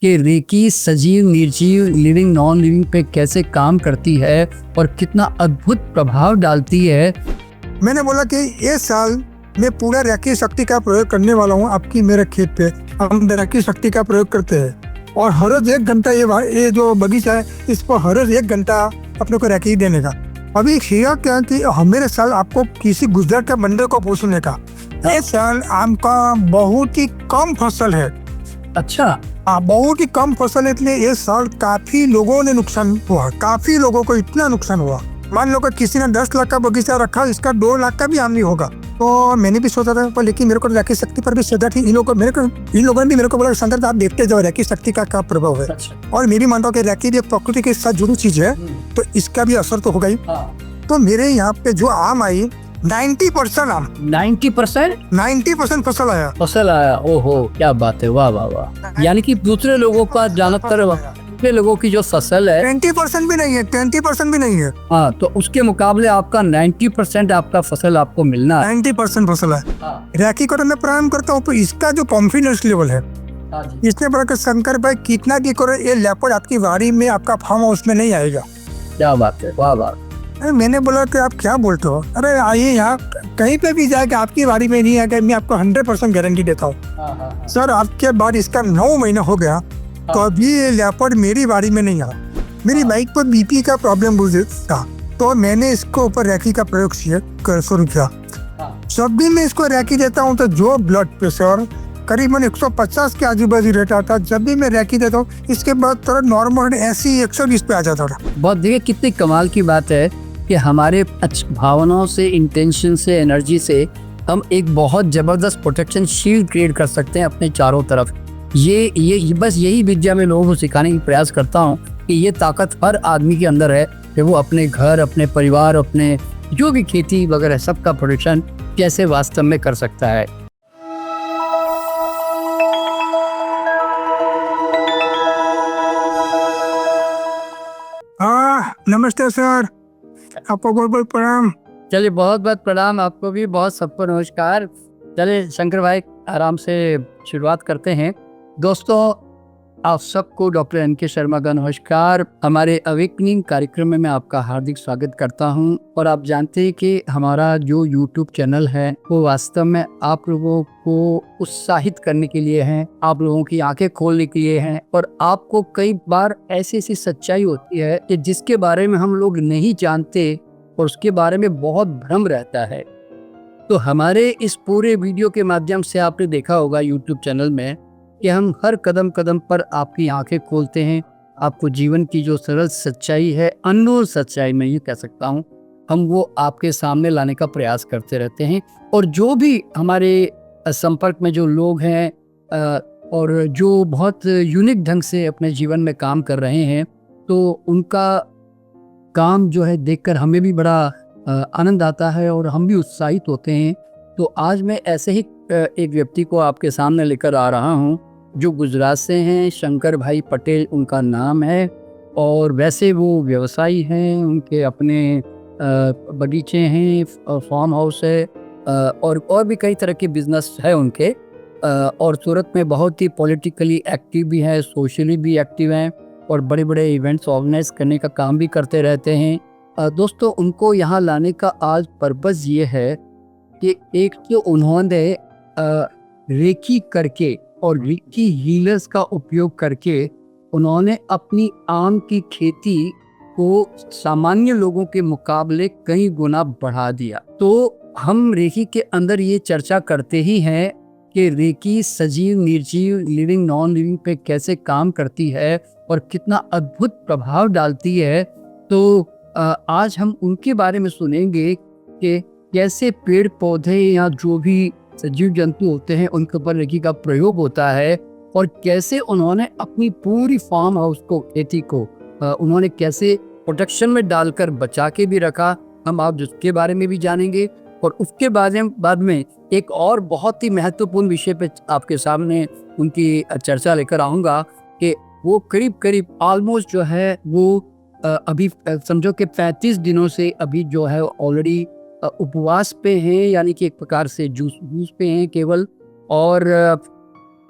कि रेकी सजीव, निर्जीव, लिविंग, नॉन लिविंग पे कैसे काम करती है और कितना अद्भुत प्रभाव डालती है। मैंने बोला कि ये साल मैं पूरा रेकी शक्ति का प्रयोग करने वाला हूँ। आपकी मेरे खेत पे हम रेकी शक्ति का प्रयोग करते हैं और हर रोज 1 घंटा ये जो बगीचा है इस पर हर रोज 1 घंटा अपने को रेकी देने का। अभी हिया क्या कि मेरे साल आपको किसी गुजरात के बंदे को पूछने का, इस साल आम का बहुत ही कम फसल है। अच्छा। हाँ, बहुत ही कम फसल है, इसलिए इस साल काफी लोगों ने नुकसान हुआ। काफी लोगों को इतना नुकसान हुआ, मान लो कि किसी ने 10 लाख का बगीचा रखा, इसका 2 लाख का भी आमदनी होगा। तो मैंने भी सोचा था, पर लेकिन मेरे को रेकी शक्ति पर भी श्रद्धा थी। इन लोगों ने मेरे को बोला शंकर आप देखते जाओ रेकी शक्ति का क्या प्रभाव है। और मेरी मानता हूँ कि रेकी भी प्रकृति के साथ जुड़ी चीज है, तो इसका भी असर तो होगा ही। तो मेरे यहाँ पे जो आम आई 90% आम 90% फसल आया। ओहो, क्या बात है, वाह वाह वाह। यानी कि दूसरे लोगों का ज्यादातर दूसरे लोगों की जो फसल है 20% भी नहीं है। हाँ, तो उसके मुकाबले आपका 90% आपका फसल आपको मिलना है। 90% फसल है। रेकी को तो मैं प्रारंभ करता हूँ, तो इसका जो कॉन्फिडेंस लेवल है, इसने बड़ा कि शंकर भाई कितना भी करो ये लेपर्ड आपकी वाड़ी में, आपका फार्म हाउस में नहीं आएगा। क्या बात है, वाह वाह। अरे मैंने बोला कि आप क्या बोलते हो, अरे आइए यहाँ कहीं पे भी जाके आपकी बाड़ी में नहीं आएगा, मैं आपको 100% गारंटी देता हूँ। सर आपके बाद इसका 9 महीना हो गया, तो अभी ये लेपर्ड मेरी बाड़ी में नहीं आया। मेरी बाइक पर बीपी का प्रॉब्लम था, तो मैंने इसको ऊपर रेकी का प्रयोग शुरू किया। जब भी मैं इसको रेकी देता हूँ तो जो ब्लड प्रेशर करीबन 150 के आजू बाजू रहता था, जब भी मैं रेकी देता हूँ इसके बाद थोड़ा नॉर्मल ऐसी 120 पे आ जाता था। बहुत देखिए कितनी कमाल की बात है कि हमारे भावनाओं से, इंटेंशन से, एनर्जी से हम एक बहुत जबरदस्त प्रोटेक्शन शील्ड क्रिएट कर सकते हैं अपने चारों तरफ। ये बस यही विद्या में लोगों को सिखाने की प्रयास करता हूँ कि ये ताकत हर आदमी के अंदर है कि वो अपने घर, अपने परिवार, अपने जो भी खेती वगैरह सबका प्रोटेक्शन कैसे वास्तव में कर सकता है। नमस्ते सर, आपको बहुत बहुत प्रणाम। चलिए, बहुत बहुत प्रणाम आपको भी, बहुत सबको नमस्कार। चलिए शंकर भाई, आराम से शुरुआत करते हैं। दोस्तों, आप सबको डॉक्टर एन.के. शर्मा का नमस्कार। हमारे अवेकनिंग कार्यक्रम में मैं आपका हार्दिक स्वागत करता हूं। और आप जानते हैं कि हमारा जो यूट्यूब चैनल है वो वास्तव में आप लोगों को उत्साहित करने के लिए है, आप लोगों की आंखें खोलने के लिए है। और आपको कई बार ऐसी सच्चाई होती है कि जिसके बारे में हम लोग नहीं जानते और उसके बारे में बहुत भ्रम रहता है। तो हमारे इस पूरे वीडियो के माध्यम से आपने देखा होगा यूट्यूब चैनल में कि हम हर कदम कदम पर आपकी आंखें खोलते हैं, आपको जीवन की जो सरल सच्चाई है, अनमोल सच्चाई मैं ये कह सकता हूँ, हम वो आपके सामने लाने का प्रयास करते रहते हैं। और जो भी हमारे संपर्क में जो लोग हैं और जो बहुत यूनिक ढंग से अपने जीवन में काम कर रहे हैं, तो उनका काम जो है देखकर हमें भी बड़ा आनंद आता है और हम भी उत्साहित होते हैं। तो आज मैं ऐसे ही एक व्यक्ति को आपके सामने लेकर आ रहा हूं जो गुजरात से हैं। शंकर भाई पटेल उनका नाम है और वैसे वो व्यवसायी हैं, उनके अपने बगीचे हैं, फार्म हाउस है और भी कई तरह के बिजनेस है उनके। और सूरत में बहुत ही पॉलिटिकली एक्टिव भी है, सोशली भी एक्टिव हैं और बड़े बड़े इवेंट्स ऑर्गेनाइज करने का काम भी करते रहते हैं। दोस्तों, उनको यहाँ लाने का आज पर्पज़ ये है कि एक तो उन्होंने रेकी करके और रेकी हीलर्स का उपयोग करके उन्होंने अपनी आम की खेती को सामान्य लोगों के मुकाबले कई गुना बढ़ा दिया। तो हम रेकी के अंदर ये चर्चा करते ही हैं कि रेकी सजीव, निर्जीव, लिविंग, नॉन लिविंग पे कैसे काम करती है और कितना अद्भुत प्रभाव डालती है। तो आज हम उनके बारे में सुनेंगे कि कैसे पेड़ पौधे या जो भी सजीव जंतु होते हैं उनके ऊपर रेकी का प्रयोग होता है और कैसे उन्होंने अपनी पूरी फार्म हाउस को, खेती को उन्होंने कैसे प्रोटेक्शन में डालकर बचा के भी रखा। हम आप जिसके बारे में भी जानेंगे और उसके बाद में एक और बहुत ही महत्वपूर्ण विषय पे आपके सामने उनकी चर्चा लेकर आऊँगा कि वो करीब ऑलमोस्ट जो है वो अभी समझो कि 35 दिनों से अभी जो है ऑलरेडी उपवास पे हैं, यानी कि एक प्रकार से जूस पे हैं केवल। और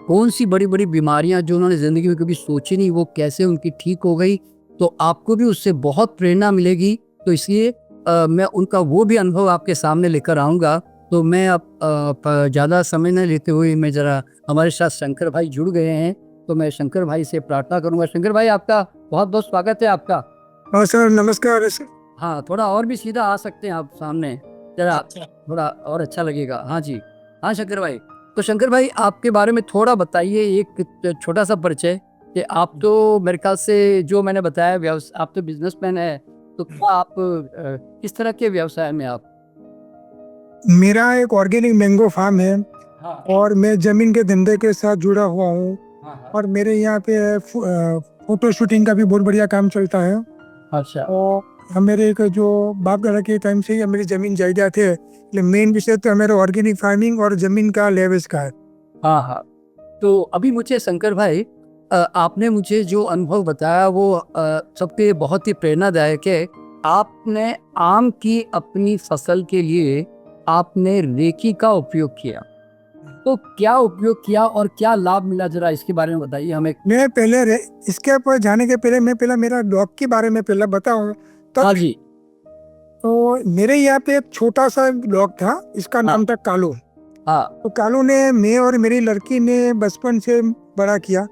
कौन सी बड़ी बड़ी बीमारियां जो उन्होंने ज़िंदगी में कभी सोची नहीं वो कैसे उनकी ठीक हो गई, तो आपको भी उससे बहुत प्रेरणा मिलेगी। तो इसलिए मैं उनका वो भी अनुभव आपके सामने लेकर आऊँगा। तो मैं अब ज़्यादा समय न लेते हुए मैं ज़रा, हमारे साथ शंकर भाई जुड़ गए हैं, तो मैं शंकर भाई से प्रार्थना करूँगा। शंकर भाई, आपका बहुत बहुत स्वागत है आपका। हाँ सर, नमस्कार सर। हाँ, थोड़ा और भी सीधा आ सकते हैं आप सामने, ज़रा थोड़ा और अच्छा लगेगा। हाँ जी, हाँ शंकर भाई। तो शंकर भाई, आपके बारे में थोड़ा बताइए, एक छोटा सा परिचय, कि आप तो मेरे ख्याल से जो मैंने बताया आप तो बिजनेसमैन है, तो क्या आप किस तरह के व्यवसाय में आप? मेरा एक ऑर्गेनिक मैंगो फार्म है हाँ और मैं जमीन के धंधे के साथ जुड़ा हुआ हूँ। हाँ हाँ। और मेरे यहाँ पे फोटो शूटिंग का भी बहुत बढ़िया काम चलता है। अच्छा। और मेरे एक जो बाप दादा के टाइम से ही मेरी जमीन जायदाद है, लेकिन मेन विषय तो मेरा ऑर्गेनिक फार्मिंग और जमीन का लेवेज का है। हाँ हाँ। तो अभी मुझे शंकर भाई, आपने मुझे जो अनुभव बताया वो सबके लिए बहुत ही प्रेरणादायक है। आपने आम की अपनी फसल के लिए आपने रेकी का उपयोग किया, तो क्या उपयोग किया और क्या लाभ मिला, जरा इसके बारे में बताइए हमें। मैं इसके ऊपर जाने के पहले मैं पहले मेरा डॉग के बारे में पहले बताऊँ तो। हाँ जी। तो मेरे यहाँ पे एक छोटा सा डॉग था, इसका नाम था कालू। हाँ। तो कालू ने मैं और मेरी लड़की ने बचपन से बड़ा किया।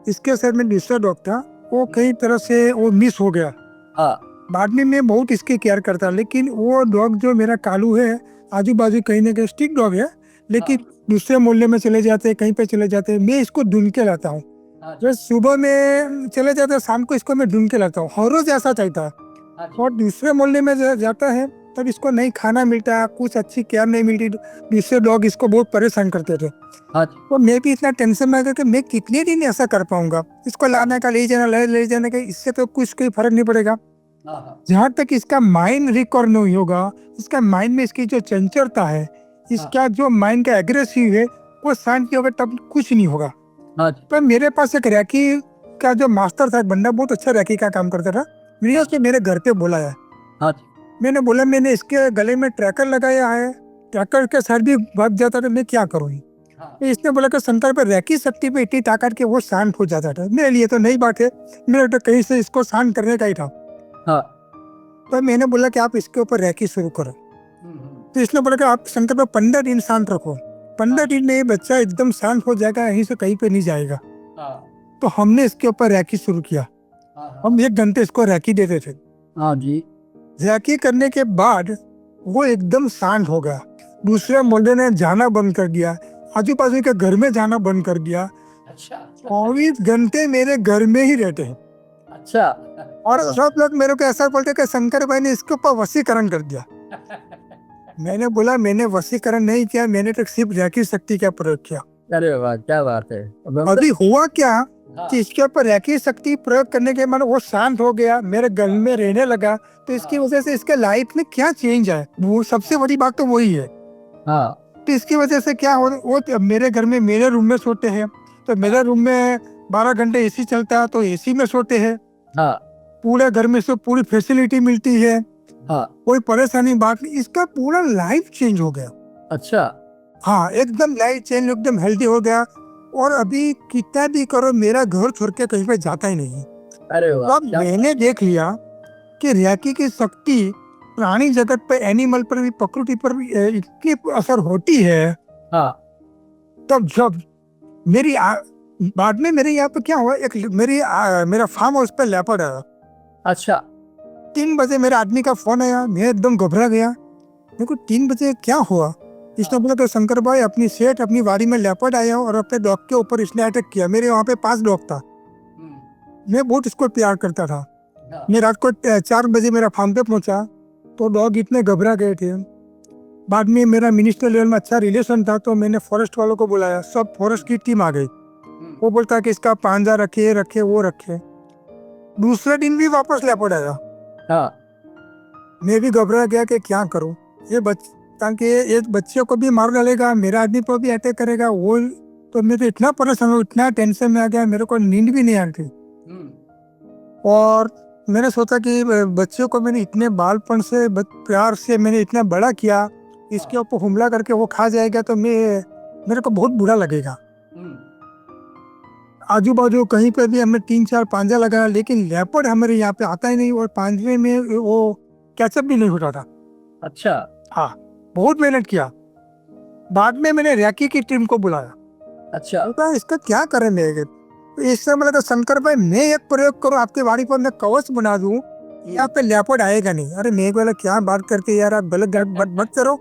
इसके सर में दूसरा डॉग था, वो कई तरह से वो मिस हो गया। हाँ। बाद में मैं बहुत इसकी केयर करता, लेकिन वो डॉग जो मेरा कालू है, आजू बाजू कहीं ना कहीं स्टिक डॉग है, लेकिन दूसरे मोहल्ले में चले जाते, कहीं पे चले जाते, मैं इसको ढूंढ के लाता हूँ। जब सुबह में चले जाते, शाम को इसको मैं ढूंढ के लाता हूँ, हर रोज ऐसा चाहता है। और दूसरे मोहल्ले में जाता है तब इसको नहीं खाना मिलता, कुछ अच्छी केयर नहीं मिलती, दूसरे डॉग इसको बहुत परेशान करते थे। तो मैं भी इतना टेंशन में आ गया कि मैं कितने दिन ऐसा कर पाऊंगा, इसको लाने का, ले जाना ले जाने का, इससे तो कुछ कोई फर्क नहीं पड़ेगा। जहाँ तक इसका माइंड रिकॉर्ड नहीं होगा, इसका माइंड में इसकी जो चंचलता है, इसका जो माइंड का एग्रेसिव है, वो शांति होगा, तब कुछ नहीं होगा। पर मेरे पास एक रैकी का जो मास्टर था, एक बंदा बहुत अच्छा रैकी का काम करता था, मैंने उसके मेरे घर पे बुलाया। मैंने बोला मैंने इसके गले में ट्रैकर लगाया है, ट्रैकर के सर भी भाग जाता था, मैं क्या करूँ। इसने बोला कि शंकर पे रैकी शक्ति पे इतनी ताकत के वो शांत हो जाता था। मेरे लिए तो नई बात है, मेरे तो कहीं से इसको शांत करने का ही था। तो मैंने बोला कि आप इसके ऊपर रैकी शुरू करो। तो इसने बोला कि आप शंकर पे 15 दिन शांत रखो, 15 दिन में ये बच्चा एकदम शांत हो जाएगा, यहीं से कहीं पे नहीं जाएगा। तो हमने इसके ऊपर रैकी शुरू किया। हम 1 घंटे इसको रैकी देते थे। हाँ जी। रैकी करने के बाद वो एकदम शांत हो गया। दूसरे मोहल्ले ने जाना बंद कर दिया, आजू बाजू के घर में जाना बंद कर दिया। अच्छा। 24 घंटे मेरे घर में ही रहते हैं। अच्छा। और सब लोग मेरे को ऐसा बोलते कि शंकर भाई ने इसके ऊपर वशीकरण कर दिया। मैंने बोला मैंने वशीकरण नहीं किया, मैंने तो सिर्फ रैकी शक्ति का प्रयोग किया। अरे वाह, क्या बात है। अभी हुआ क्या कि इसके ऊपर रैकी शक्ति प्रयोग करने के बाद वो शांत हो गया, मेरे घर में रहने लगा। तो इसकी वजह से इसके लाइफ में क्या चेंज है, वो सबसे बड़ी बात तो वही है। तो इसकी वजह से क्या हो, वो मेरे घर में मेरे रूम में सोते हैं, तो मेरे रूम में 12 घंटे एसी चलता है, तो एसी में सोते हैं। पूरे घर में से पूरी फैसिलिटी मिलती है। कोई परेशानी बात नहीं, इसका पूरा लाइफ चेंज हो गया। अच्छा। हाँ, एकदम लाइफ चेंज, एकदम हेल्दी हो गया। और अभी कितना भी करो, मेरा घर छोड़ के कहीं पे जाता ही नहीं। अरे वाह। अब मैंने देख लिया कि रैकी की शक्ति प्राणी जगत पे, एनिमल पर भी, प्रकृति पर भी इतनी असर होती है। तब जब बाद में मेरे यहाँ पे क्या हुआ, एक मेरा फार्म हाउस पे लेपर्ड आया। अच्छा। 3 बजे मेरे आदमी का फोन आया, मैं एकदम घबरा गया। मेरे को 3 बजे क्या हुआ। इसने बोला तो शंकर भाई अपनी सेठ अपनी वाड़ी में लेपर्ड आया और अपने डॉग के ऊपर इसने अटैक किया। मेरे वहाँ पे 5 डॉग था, मैं बहुत इसको प्यार करता था। मैं रात को 4 बजे मेरा फार्म पे पहुंचा तो डॉग इतने घबरा गए थे। बाद में मेरा मिनिस्टर लेवल में अच्छा रिलेशन था, तो मैंने फॉरेस्ट वालों को बुलाया, सब फॉरेस्ट की टीम आ गई। वो बोलता कि इसका पांजा रखे वो रखे। दूसरे दिन भी वापस लेपर्ड आया। मैं भी घबरा गया कि क्या करूं, ताकि ये बच्चे को भी मार डालेगा, मेरा आदमी को भी अटैक करेगा वो। तो मैं तो इतना परेशान हूँ, इतना टेंशन में आ गया, मेरे को नींद भी नहीं आती। और मैंने सोचा कि बच्चे को मैंने इतने बालपन से प्यार से मैंने इतना बड़ा किया, इसके ऊपर हमला करके वो खा जाएगा तो मेरे को बहुत बुरा लगेगा। आजू बाजू कहीं पे भी हमने 3-4 पांजा लगाया, लेकिन लेपर्ड हमारे यहाँ पे आता ही नहीं, और पांजरे में वो कैचअप भी नहीं होता था। अच्छा। हाँ, बहुत मेहनत किया। बाद में मैंने रैकी की टीम को बुलाया। अच्छा। तो इसका क्या करेंगे? तो इस समय लगा शंकर भाई मैं एक प्रयोग करूँ आपके बाड़ी पर, मैं कवच बना दूं, यहाँ पे लेपर्ड आएगा नहीं। अरे मैं बोला क्या बात करते यार, आप गलत मत करो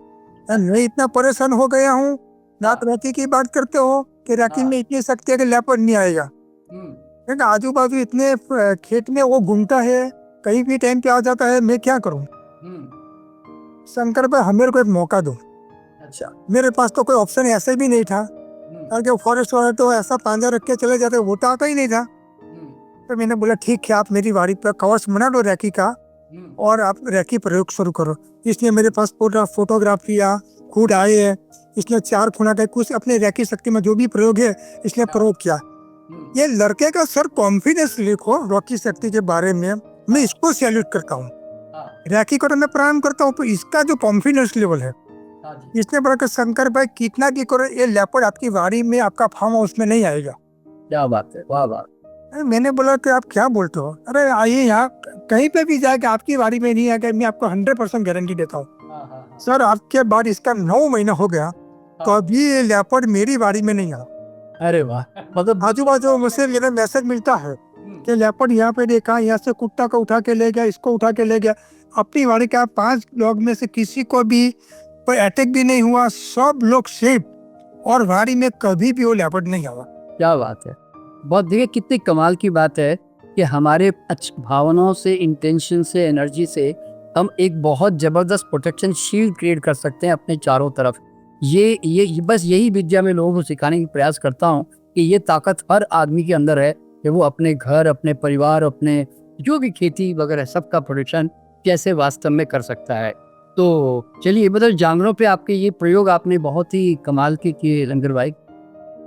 यार, मैं इतना परेशान हो गया हूँ। रात रैकी की बात करते हो कि रैकी में इतनी शक्ति है कि लेपर्ड नहीं आएगा। क्योंकि आजू बाजू इतने खेत में वो घूमता है, कहीं भी टाइम पे आ जाता है, मैं क्या करूँ? शंकर भाई हमें को एक मौका दो। अच्छा। मेरे पास तो कोई ऑप्शन ऐसे भी नहीं था, क्योंकि फॉरेस्ट वाले तो ऐसा पांजा रख के चले जाते, वो तो आता ही नहीं था। तो मैंने बोला ठीक है, आप मेरी बाड़ी पर कवच बना लो रैकी का, और आप रैकी प्रयोग शुरू करो। इसने मेरे पास फोटोग्राफ लिया, खुद आए है, इसने 4 खुना का कुछ अपने रैकी शक्ति में जो भी प्रयोग है इसने प्रयोग किया। ये लड़के का सर कॉन्फिडेंस देखो रॉकी शक्ति के बारे में, मैं इसको सैल्यूट करता हूँ। रैकी को तो मैं प्रणाम करता हूँ, तो इसका जो कॉन्फिडेंस लेवल है, इसने बोला कि शंकर भाई कितना भी करो, ये लेपर्ड आपकी बाड़ी में, आपका फार्म हाउस में नहीं आएगा। क्या बात है, वाह वाह। मैंने बोला कि आप क्या बोलते हो? अरे आइए, यहाँ कहीं पे भी जाके आपकी बाड़ी में नहीं आएगा, मैं आपको 100% गारंटी देता हूँ। सर आपके बाद इसका 9 महीना हो गया, तो अभी ये लेपर्ड मेरी बाड़ी में नहीं आया। अरे वाह। मतलब आजू बाजू मुझसे मेरा मैसेज मिलता है कि लेपर्ड यहाँ पे देखा, यहाँ से कुत्ता को उठा के ले गया, इसको उठा के ले गया। अपनी बाड़ी का 5 लोग में से किसी को भी कोई अटैक भी नहीं हुआ, सब लोग सेफ, और बाड़ी में कभी भी वो लेपर्ड नहीं आया। क्या बात है, बहुत देखिए कितनी कमाल की बात है कि हमारे भावनाओं से, इंटेंशन से, एनर्जी से हम एक बहुत ज़बरदस्त प्रोटेक्शन शील्ड क्रिएट कर सकते हैं अपने चारों तरफ। ये बस यही विद्या मैं लोगों को सिखाने की प्रयास करता हूँ कि ये ताकत हर आदमी के अंदर है कि वो अपने घर, अपने परिवार, अपने जो भी खेती वगैरह सबका प्रोटेक्शन कैसे वास्तव में कर सकता है। तो चलिए, मतलब जानवरों पे आपके ये प्रयोग आपने बहुत ही कमाल के किए लंगर भाई।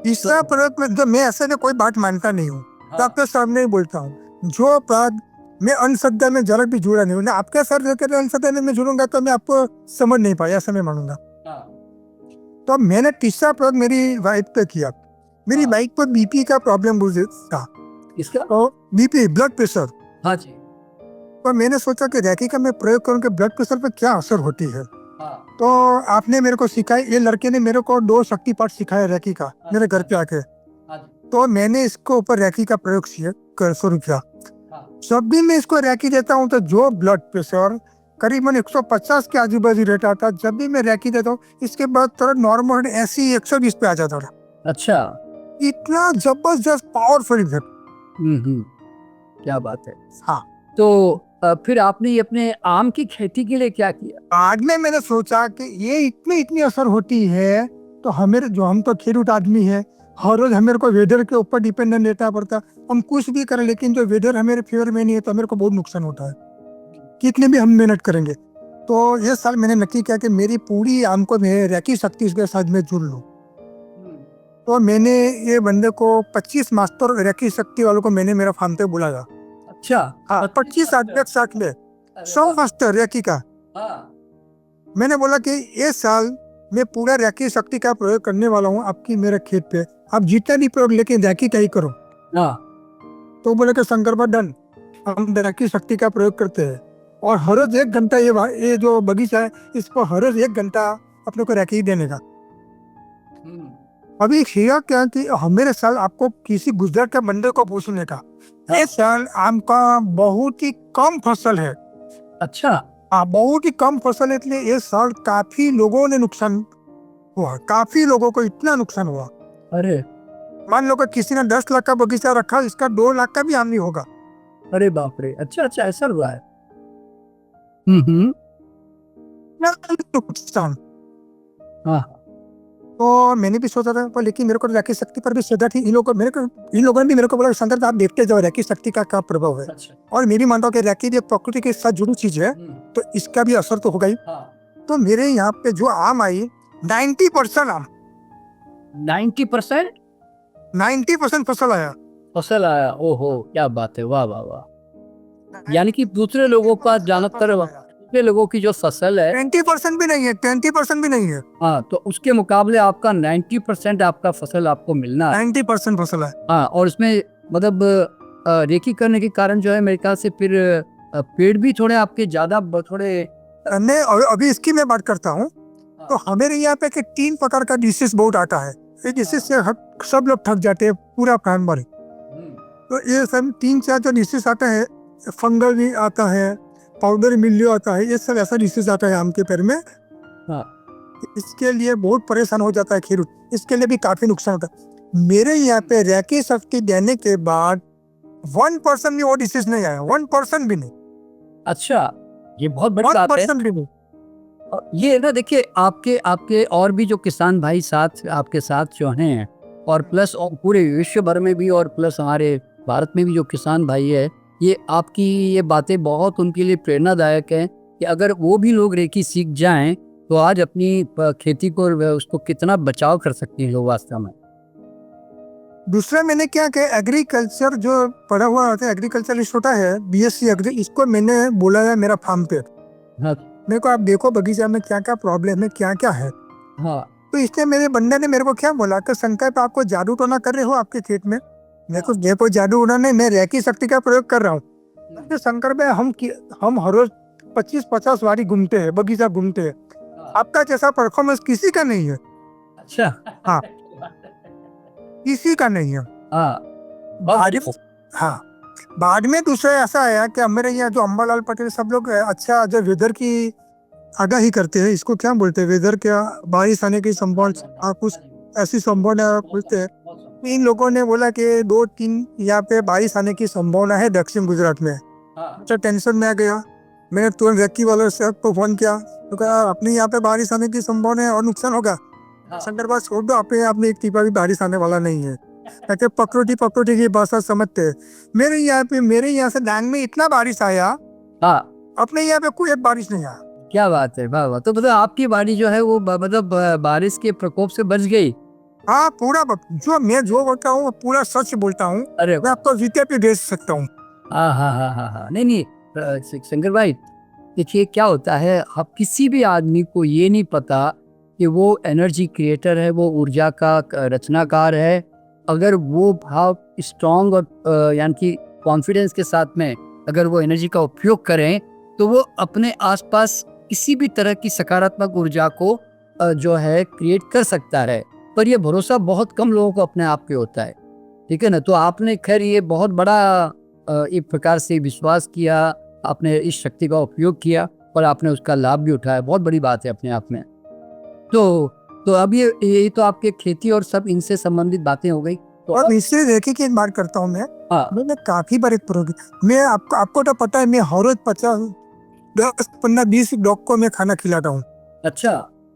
तीसरा प्रयोग में तो मैं ऐसे में कोई बात मानता नहीं हूँ, तो आपके सामने ही बोलता हूँ। जो बात मैं अंधश्रद्धा में जरा भी जुड़ा नहीं हूँ ना, आपके सर लेकर अंधश्रद्धा में जुड़ूंगा तो मैं आपको समझ नहीं पाया, ऐसा मैं मानूंगा। तो मैंने तीसरा प्रयोग मेरी वाइफ पे किया। मेरी वाइफ को बीपी का प्रॉब्लम था। इसका बीपी, ब्लड प्रेशर। हाँ जी। तो मैंने सोचा कि रैकी का मैं प्रयोग करूँ कि ब्लड प्रेशर पे क्या असर होती है। तो आपने मेरे को सिखाया, ये लड़के ने मेरे को 2 शक्तिपाठ सिखाया रैकी का मेरे घर पे आके। तो मैंने इसको ऊपर रैकी का प्रयोग शुरू किया। जब भी मैं इसको रैकी देता हूँ तो जो ब्लड प्रेशर करीबन 150 के आजू बाजू रहता था, जब भी मैं रैकी देता हूँ इसके बाद थोड़ा नॉर्मल 80 120 पे आ जाता था। अच्छा। इतना जबरदस्त पावरफुल इफेक्ट। क्या बात है। हाँ। तो फिर आपने ये अपने आम की खेती के लिए क्या किया? बाद में मैंने सोचा कि ये इतनी असर होती है, तो हमें जो, हम तो खेडूत आदमी है, हर रोज हमें को वेदर के ऊपर डिपेंडेंट रहना पड़ता। हम कुछ भी करें, लेकिन जो वेदर हमारे फेवर में नहीं है तो हमें को बहुत नुकसान होता है, कितने भी हम मेहनत करेंगे। तो ये साल मैंने नक्की किया कि मेरी पूरी आम को मैं रैकी शक्ति इसके साथ में जुड़ लूँ। तो मैंने ये बंदे को 25 मास्टर रैकी शक्ति वालों को मैंने मेरा फार्म पे बुलाया। अच्छा। हाँ, 25 आदमी साथ में 100 मास्टर रैकी का। मैंने बोला कि ये साल मैं पूरा रैकी शक्ति का प्रयोग करने वाला हूँ आपकी मेरे खेत पे, आप जितना भी प्रयोग लेके रैकी का ही करो। तो बोले कि शंकर भाई डन, हम रैकी शक्ति का प्रयोग करते हैं, और हर रोज 1 घंटा ये जो बगीचा है इसको हर रोज 1 घंटा अपने को रैकी देने का। अभी हिया क्या कि हमेरे साल आपको किसी गुजरात के बंदे को पूछने का, इस साल आम का बहुत ही कम फसल है। अच्छा। हाँ, बहुत ही कम फसल है, इसलिए इस साल काफी लोगों ने नुकसान हुआ, काफी लोगों को इतना नुकसान हुआ। अरे मान लो कि किसी ने 10 लाख का बगीचा रखा, इसका 2 लाख का भी आमदनी होगा। अरे बाप रे। अच्छा अच्छा, ऐसा हुआ है। नुकसान। हाँ। तो मैंने भी सोचा था, पर लेकिन मेरे को रैकी शक्ति पर भी श्रद्धा थी। इन लोगों ने भी मेरे को बोला शंकर आप देखते जाओ रैकी शक्ति का क्या प्रभाव है। अच्छा। और मेरी मानता हूँ कि रैकी भी प्रकृति के साथ जुड़ी चीज है, तो इसका भी असर तो होगा ही। तो मेरे यहाँ पे जो आम आई 90% आम, 90% 90% फसल आया। फसल आया। ओहो, क्या बात है, वाह वाह वाह। यानी कि दूसरे लोगों का ज्यादातर दूसरे लोगों की जो फसल है 20% भी नहीं है, 20% भी नहीं है, हाँ, तो उसके मुकाबले आपका 90% आपका फसल आपको मिलना है। 90% फसल है। हाँ, और उसमें मतलब रेकी करने के कारण जो है मेरे ख्याल से फिर पेड़ भी थोड़े आपके ज्यादा थोड़े मैं अभी इसकी मैं बात करता हूँ। तो हमारे यहाँ पे कि 3 प्रकार का डिसीज बहुत आता है। ये डिसीज से सब लोग थक जाते हैं, पूरा फार्मर। तो ये सब 3-4 जो डिसीज आता है, फंगल भी आता है, पाउडर मिल्यू आता है, ये सब ऐसा डिसीज आता है आम के पेड़ में। हाँ। इसके लिए बहुत परेशान हो जाता है खेडूत, इसके लिए भी काफी नुकसान होता है। मेरे यहाँ पे रैकी शक्ति देने के बाद 1% भी वो डिसीज नहीं आया, 1% भी नहीं, अच्छा, ये बहुत बड़ी बात है। 1% भी नहीं। ये ना देखिए, आपके आपके और भी जो किसान भाई साथ आपके साथ जो हैं, और प्लस और पूरे विश्व भर में भी, और प्लस हमारे भारत में भी जो किसान भाई है, ये आपकी ये बातें बहुत उनके लिए प्रेरणादायक है कि अगर वो भी लोग रेकी सीख जाएं तो आज अपनी खेती को उसको कितना बचाव कर सकते हैं लोग वास्तव में। दूसरा मैंने क्या किया, एग्रीकल्चर जो पढ़ा हुआ होता है, एग्रीकल्चरिस्ट होता है, बीएससी एग्री, इसको मैंने बोला है मेरा फार्म पे, हाँ मेरे को आप देखो बगीचा में क्या क्या प्रॉब्लम है, क्या क्या है। हाँ तो इसने मेरे बंदे ने मेरे को क्या बोला कि शंकर पे आपको जादू तो ना कर रहे हो आपके खेत में। मेरे को जादू होना नहीं, मैं रैकी शक्ति का प्रयोग कर रहा हूँ। तो शंकर पे हम हर रोज 25-50 वारी घूमते हैं, बगीचा घूमते हैं, आपका जैसा परफॉर्मेंस किसी का नहीं है। अच्छा। हाँ, किसी का नहीं है। हाँ हाँ, बाद में दूसरा ऐसा आया कि मेरे यहाँ जो अम्बालाल पटेल सब लोग अच्छा जो वेदर की आगाही करते हैं, इसको क्या बोलते हैं, वेदर क्या, बारिश आने की संभावना, कुछ ऐसी संभावना बोलते हैं। इन लोगों ने बोला कि 2-3 यहाँ पे बारिश आने की संभावना है दक्षिण गुजरात में। तो टेंशन में आ गया, मैंने तुरंत रेकी वाले से को फोन किया, तो कहा अपने यहाँ पे बारिश आने की संभावना है और नुकसान होगा। शंकर बात छोड़ दो, अपने आप में एक टीपा भी बारिश आने वाला नहीं है। कहते पकड़ोटी की भाषा समझते हैं। मेरे यहाँ से डांग में इतना बारिश आया, हाँ, अपने यहाँ पे कोई बारिश नहीं आया। क्या बात है, वाह वाह। तो मतलब आपकी बाड़ी जो है वो मतलब बारिश के प्रकोप से बच गई। हाँ, पूरा जो बोलता हूँ पूरा सच बोलता हूँ। अरे मैं आपको जीते पे भेज सकता हूँ। हाँ हाँ हाँ हाँ हाँ, नहीं नहीं शंकर भाई, देखिए क्या होता है, आप किसी भी आदमी को ये नहीं पता कि वो एनर्जी क्रिएटर है, वो ऊर्जा का रचनाकार है। अगर वो भाव स्ट्रांग और यानी कि कॉन्फिडेंस के साथ में अगर वो एनर्जी का उपयोग करें तो वो अपने आसपास किसी भी तरह की सकारात्मक ऊर्जा को जो है क्रिएट कर सकता है। पर ये भरोसा बहुत कम लोगों को अपने आप पे होता है, ठीक है ना। तो आपने खैर ये बहुत बड़ा एक प्रकार से विश्वास किया, आपने इस शक्ति का उपयोग किया और आपने उसका लाभ भी उठाया, बहुत बड़ी बात है अपने आप में। तो अब ये तो आपके खेती और सब इनसे संबंधित बातें हो गई। तो और इससे रेकी की बात करता हूँ मैं। हाँ। मैंने काफी बार एक मैं आपको तो पता है, मैं हर रोज 10-15-20 डॉग को मैं खाना खिलाता हूँ। अच्छा।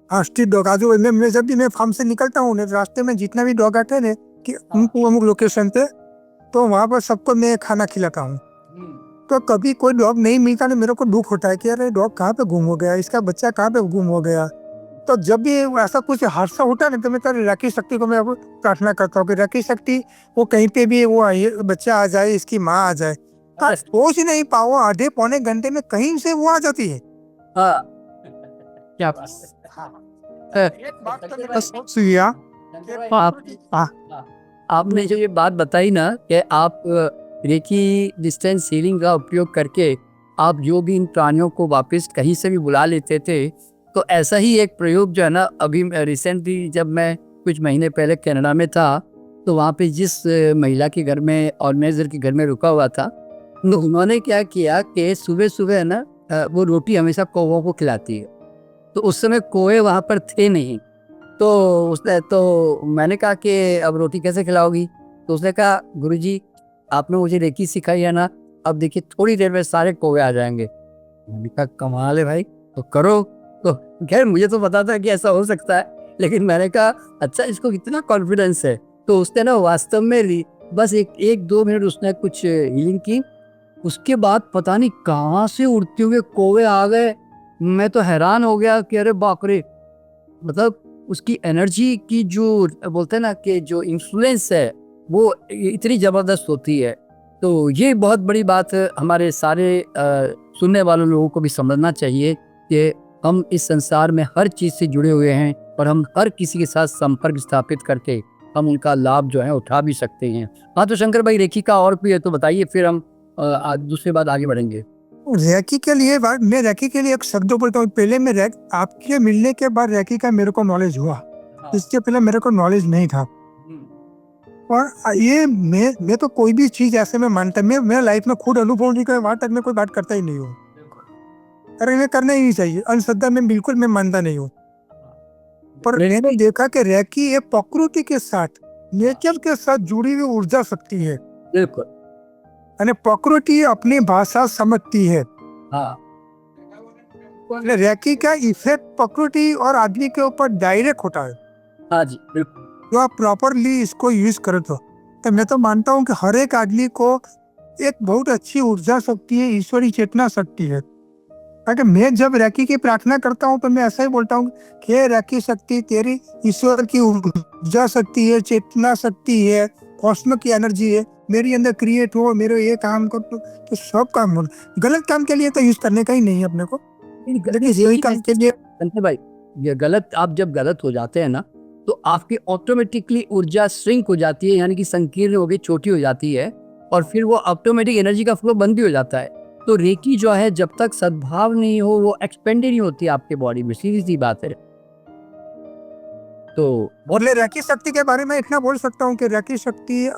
हाँ, स्ट्रीट डॉग। आज मैं जब भी मैं फार्म से निकलता हूँ, रास्ते में जितना भी डॉग आते हैं ना कि अमुक लोकेशन पे, तो वहाँ पर सबको मैं खाना खिलाता हूँ। तो कभी कोई डॉग नहीं मिलता ना, मेरे को दुख होता है कि अरे डॉग कहाँ पे गुम हो गया, इसका बच्चा कहाँ पे गुम हो गया। तो जब भी ऐसा कुछ हादसा होता है ना, तो मैं रैकी शक्ति को मैं प्रार्थना करता हूँ कि रैकी शक्ति वो कहीं पे भी वो बच्चा आ जाए, इसकी माँ आ जाए। सोच ही नहीं पाओ, आधे पौने घंटे में कहीं से वो आ जाती है। हाँ, क्या आपने जो ये बात बताई ना कि आप रेकी डिस्टेंस हीलिंग का उपयोग करके आप जो भी इन प्राणियों को वापस कहीं से भी बुला लेते थे, तो ऐसा ही एक प्रयोग जो है ना, अभी रिसेंटली जब मैं कुछ महीने पहले कनाडा में था, तो वहाँ पे जिस महिला के घर में ऑर्गेनाइजर के घर में रुका हुआ था, तो उन्होंने क्या किया कि सुबह सुबह है ना वो रोटी हमेशा कौवों को खिलाती है। तो उस समय कौवे वहाँ पर थे नहीं, तो मैंने कहा कि अब रोटी कैसे खिलाओगी। तो उसने कहा गुरुजी आपने मुझे रेकी सिखाई है ना, अब देखिए थोड़ी देर में सारे कौवे आ जाएंगे। मैंने कहा कमाल है भाई, तो करो। तो खैर मुझे तो पता था कि ऐसा हो सकता है, लेकिन मैंने कहा अच्छा इसको कितना कॉन्फिडेंस है। तो उसने ना वास्तव में बस एक 2 मिनट उसने कुछ हीलिंग की, उसके बाद पता नहीं कहाँ से उड़ते हुए कौवे आ गए। मैं तो हैरान हो गया कि अरे बाप रे, मतलब उसकी एनर्जी की जो बोलते हैं ना कि जो इन्फ्लुएंस है वो इतनी ज़बरदस्त होती है। तो ये बहुत बड़ी बात हमारे सारे सुनने वाले लोगों को भी समझना चाहिए कि हम इस संसार में हर चीज़ से जुड़े हुए हैं और हम हर किसी के साथ संपर्क स्थापित करके हम उनका लाभ जो है उठा भी सकते हैं। हाँ, तो शंकर भाई रेखी का और भी है तो बताइए, फिर हम दूसरे बात आगे बढ़ेंगे। रैकी के लिए मैं रैकी के लिए एक शब्द बोलता हूँ। पहले मैं आपके मिलने के बाद रैकी का मेरे को नॉलेज हुआ, इसके पहले मेरे को नॉलेज नहीं था। और ये मैं तो कोई भी चीज ऐसे में मानता, मैं लाइफ में खुद अनुभव नहीं कर, वहां तक मैं कोई बात करता ही नहीं हूँ। अरे मैं करना ही नहीं चाहिए, अंधश्रद्धा में बिल्कुल मैं मानता नहीं हूँ। पर मैंने देखा कि रैकी एक प्रकृति के साथ, नेचर के साथ जुड़ी हुई ऊर्जा शक्ति है। बिल्कुल। यानी प्रकृति अपनी भाषा समझती है। हाँ, रैकी का इफेक्ट प्रकृति और आदमी के ऊपर डायरेक्ट होता है। हाँ जी, बिल्कुल। जो आप प्रॉपरली इसको यूज करो तो मैं तो मानता हूँ कि हर एक आदमी को एक बहुत अच्छी ऊर्जा शक्ति है, ईश्वरी चेतना शक्ति है। क्योंकि मैं जब रैकी की प्रार्थना करता हूँ तो मैं ऐसा ही बोलता हूँ कि हे रैकी शक्ति, तेरी ईश्वर की ऊर्जा शक्ति है, चेतना शक्ति है, कॉस्मिक की एनर्जी है, मेरे अंदर क्रिएट हो, मेरे ये काम कर तो सब काम हो। गलत काम के लिए तो यूज करने का ही नहीं है अपने को, यही काम के लिए। संजय भाई, ये गलत, आप जब गलत हो जाते हैं ना तो आपकी ऑटोमेटिकली ऊर्जा श्रिंक हो जाती है, यानी कि संकीर्ण हो गई, छोटी हो जाती है, और फिर वो ऑटोमेटिक एनर्जी का फ्लो बंद भी हो जाता है। तो रेकी जो है जब तक सद्भाव नहीं हो वो एक्सपेंड ही नहीं होती आपके बॉडी में, सीधी सी बात है। तो बोले रैकी शक्ति के बारे में इतना बोल सकता हूँ कि रैकी शक्ति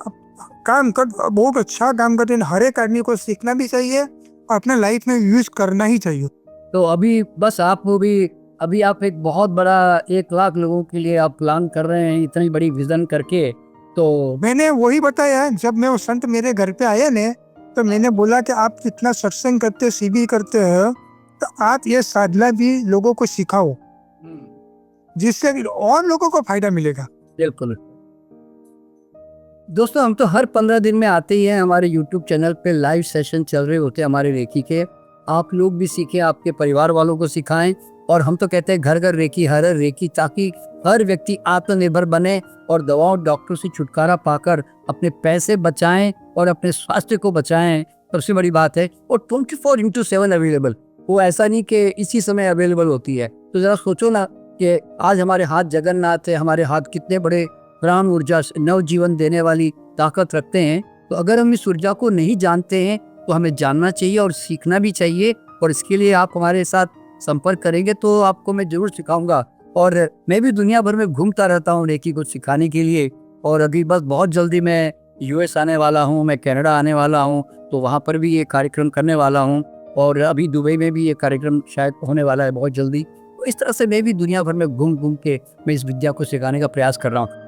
काम कर बहुत अच्छा काम करते हैं। हर एक आदमी को सीखना भी चाहिए और अपने लाइफ में यूज करना ही चाहिए। तो अभी बस आप वो भी, अभी आप एक बहुत बड़ा 1 लाख लोगों के लिए आप प्लान कर रहे हैं, इतनी बड़ी विजन करके। तो मैंने वही बताया, जब मैं वो संत मेरे घर पे आए ने तो मैंने बोला कि आप इतना सत्संग करते, शिविर करते हो, तो आप ये साधना भी लोगों को सिखाओ, जिससे और लोगों को फायदा मिलेगा। बिल्कुल दोस्तों, हम तो हर 15 दिन में आते ही हैं, हमारे YouTube चैनल पे लाइव सेशन चल रहे होते हैं हमारे रेकी के। आप लोग भी सीखें, आपके परिवार वालों को सिखाएं, और हम तो कहते हैं घर घर रेकी, हर हर रेकी, ताकि हर व्यक्ति आत्मनिर्भर बने और दवाओं डॉक्टर से छुटकारा पाकर अपने पैसे बचाएं और अपने स्वास्थ्य को बचाएं। सबसे बड़ी बात है, और 24/7 अवेलेबल, वो ऐसा नहीं कि इसी समय अवेलेबल होती है। तो ज़रा सोचो ना कि आज हमारे हाथ जगन्नाथ है, हमारे हाथ कितने बड़े प्राण ऊर्जा, नव जीवन देने वाली ताकत रखते हैं। तो अगर हम इस ऊर्जा को नहीं जानते हैं तो हमें जानना चाहिए और सीखना भी चाहिए, और इसके लिए आप हमारे साथ संपर्क करेंगे तो आपको मैं जरूर सिखाऊंगा। और मैं भी दुनिया भर में घूमता रहता हूँ रेकी को सिखाने के लिए, और अभी बस बहुत जल्दी मैं US आने वाला हूँ, मैं कनाडा आने वाला हूँ, तो वहाँ पर भी ये कार्यक्रम करने वाला हूँ, और अभी दुबई में भी ये कार्यक्रम शायद होने वाला है बहुत जल्दी। तो इस तरह से मैं भी दुनिया भर में घूम घूम के मैं इस विद्या को सिखाने का प्रयास कर रहा हूँ।